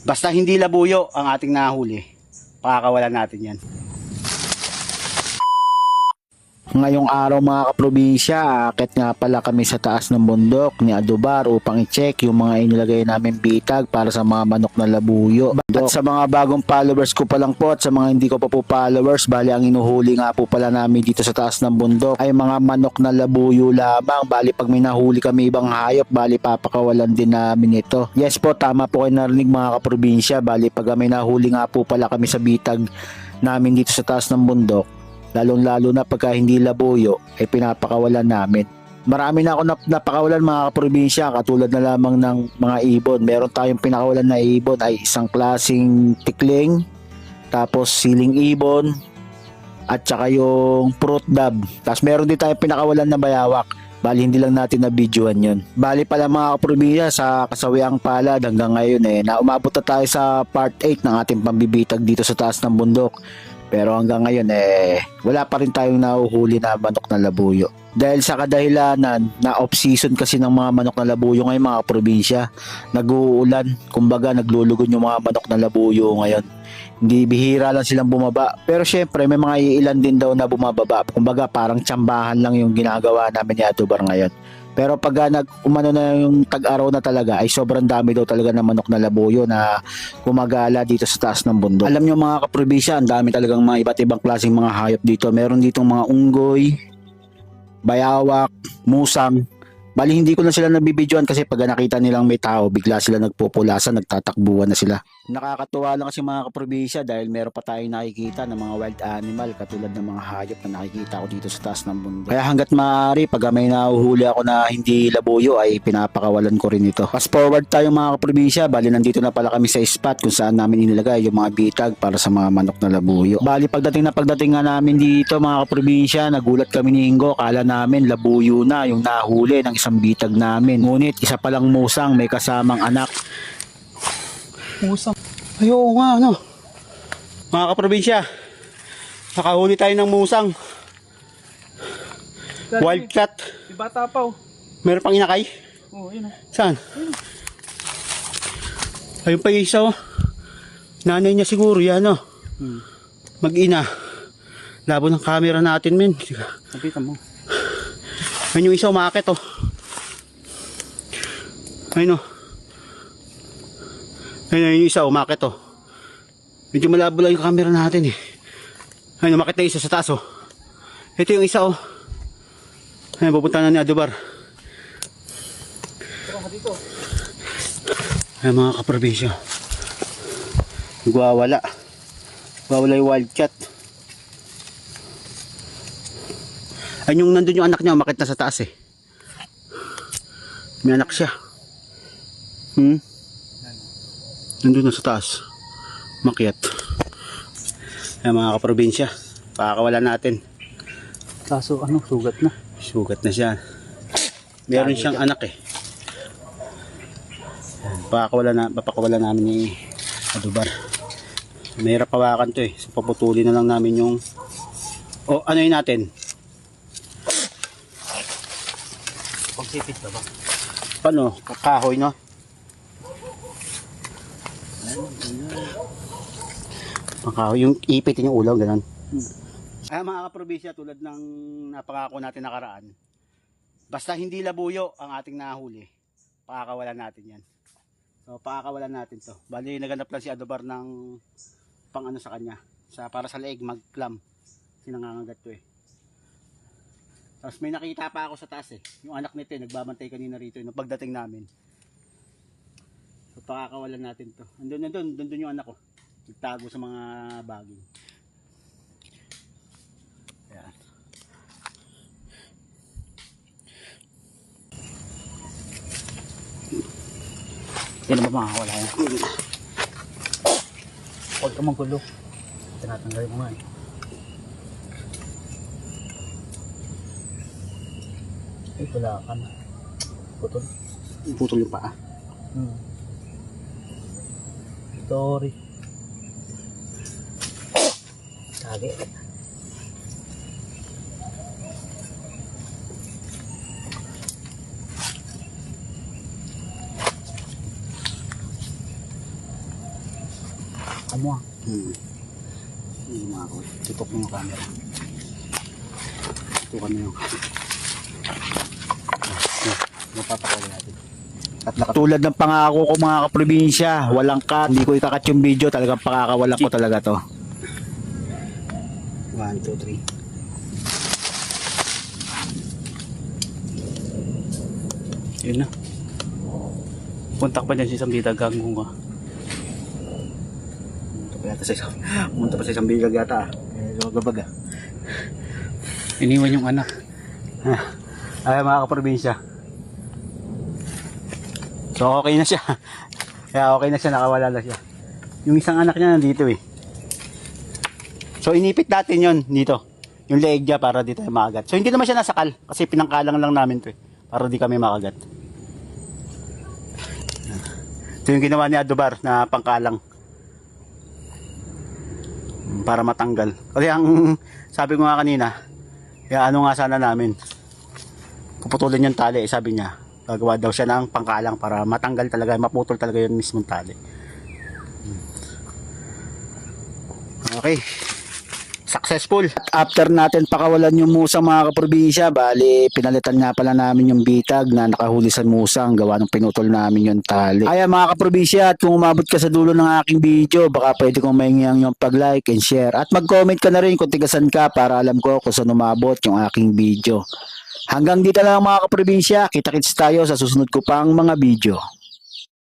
Basta hindi labuyo ang ating nahuli, pakakawalan natin yan. Ngayong araw mga kaprobinsya, aakit nga pala kami sa taas ng bundok ni Adubar upang i-check yung mga inilagay namin bitag para sa mga manok na labuyo. At sa mga bagong followers ko pa lang po at sa mga hindi ko pa po followers, bali ang inuhuli nga po pala namin dito sa taas ng bundok ay mga manok na labuyo lamang. Bali pag may nahuli kami ibang hayop, bali papakawalan din namin ito. Yes po, tama po kayo narinig mga kaprobinsya. Bali pag may nahuli nga po pala kami sa bitag namin dito sa taas ng bundok, lalong-lalo na pagka hindi labuyo, ay pinapakawalan namin. Marami na ako napakawalan mga kaprobinsya, katulad na lamang ng mga ibon. Meron tayong pinakawalan na ibon ay isang klaseng tikling, tapos siling ibon, at saka yung fruit dove. Tapos meron din tayong pinakawalan na bayawak. Bali hindi lang natin na-videoan yun. Bali pala mga kaprobinsya, sa kasawiang palad hanggang ngayon na umabot na tayo sa part 8 ng ating pambibitag dito sa taas ng bundok. Pero hanggang ngayon wala pa rin tayong nahuhuli na manok na labuyo. Dahil sa kadahilanan na off-season kasi ng mga manok na labuyo ngayon mga probinsya, nag-uulan, kumbaga naglulugon yung mga manok na labuyo ngayon. Hindi bihira lang silang bumaba. Pero syempre may mga iilan din daw na bumababa. Kumbaga parang tsambahan lang yung ginagawa namin ni Adubar ngayon. Pero pag umano na yung tag-araw na talaga ay sobrang dami daw talaga ng manok na labuyo na gumagala dito sa taas ng bundok. Alam nyo mga kaprobinsya, ang dami talagang mga iba't ibang klaseng mga hayop dito. Meron ditong mga unggoy, bayawak, musang. Bali hindi ko na sila nabibidyoan kasi pag nakita nilang may tao, bigla sila nagpupulasan, nagtatakbuhan na sila. Nakakatuwa lang kasi mga kaprobinsya dahil meron pa tayong nakikita ng mga wild animal katulad ng mga hayop na nakikita ko dito sa taas ng bundok. Kaya hanggat maaari pag may nahuhuli ako na hindi labuyo ay pinapakawalan ko rin ito. Fast forward tayo mga kaprobinsya, bali nandito na pala kami sa spot kung saan namin inilagay yung mga bitag para sa mga manok na labuyo. Bali pagdating nga namin dito mga kaprobinsya, nagulat kami ni Ingo, kala namin labuyo na yung nahuli ng isang bitag namin. Ngunit isa palang musang may kasamang anak. Musang. Ay, oo nga, ano. Mga kaprobinsya, nakahuli tayo ng musang. Wildcat. Si bata pa oh. Meron pang inakay? Oo, yun oh. Saan? Ayun pa yung isa oh. Nanay niya siguro yan oh. Mag-ina. Labo ng camera natin men. Sabitan mo. Ayun yung isa umakit oh. Ayun oh. Ayun yung isa umakit oh. Medyo malabo lang yung camera natin eh. Ayun umakit na isa sa taas oh. Ito yung isa oh. Ayun pupunta na ni Adubar. Tara dito. Ayun mga kaprobinsya. Nagwawala. Nagwawala yung wildcat. Ayun yung nandun yung anak niya umakit na sa taas eh. May anak siya. Nandun na sa taas. Makyat. Ay mga kaprobinsya, pakakawalan natin. Kaso ano, sugat na. Sugat na siya. Meron siyang anak eh. Papakawalan namin ni Adubar. Mahirap hawakan to eh. So paputulin na lang namin yung ano yun natin. Pagsipit ba ba? Paano? Kahoy no? Kahoy, yung ipitin yung ulaw, ganun. Ay mga kaprobinsya, tulad ng napangako natin nakaraan, basta hindi labuyo ang ating nahuli, pakakawalan natin yan. So pakakawalan natin to. Bali naganap lang si Adubar ng pang ano sa kanya, para sa leeg mag-clam. Sinangangagat to eh. Tapos may nakita pa ako sa taas eh. Yung anak nito nagbabantay kanina rito yung pagdating namin. So pakakawalan natin to. Andun yung anak ko. Nagtago sa mga baging. Ayan. Yan na ba makakawala yan? Huwag ka magulo. Tinatanggal mo nga eh. Ay, wala ka na. Putol. Putol yung paa. Sorry. Kage. Hawakan mo. Hindi mga kapatid. Tutok mo yung camera. Tutukan mo yung mapapakawala natin. At Tulad ng pangako ko mga kaprobinsya, walang cut, hindi ko ikakat yung video, talagang pakakawalan ko talaga to. 1, 2, 3. Yun na. Puntak pa dyan sa isang bitag, gagong ka. Pumunta pa sa isang bitag yata. Lumagabag ah. Iniwan yung anak. Ay mga kaprobinsya. So okay na siya. Kaya okay na siya, nakawala na siya. Yung isang anak niya nandito eh. So inipit natin yon dito. Yung leeg niya para dito makagat. So hindi naman siya nasakal kasi pinangkalang lang namin to eh. Para di kami makagat. Ito yung ginawa ni Adobar na pangkalang. Para matanggal. Kasi ang sabi ko nga kanina, kaya ano nga sana namin. Puputulin yung tali, sabi niya. Gagawa daw siya ng pangkalang para matanggal talaga, maputol talaga yung mismong tali. Okay. Successful. After natin pakawalan yung musang mga kaprobinsya, bali pinalitan nga pala namin yung bitag na nakahuli sa musang gawa ng pinutol namin yung tali. Ayan mga kaprobinsya, at kung umabot ka sa dulo ng aking video, baka pwede kong mahingihan yung pag-like and share. At mag-comment ka na rin kung tigasan ka para alam ko kung saan umabot yung aking video. Hanggang dito lang mga kaprobinsya, kita-kits tayo sa susunod ko pang mga video.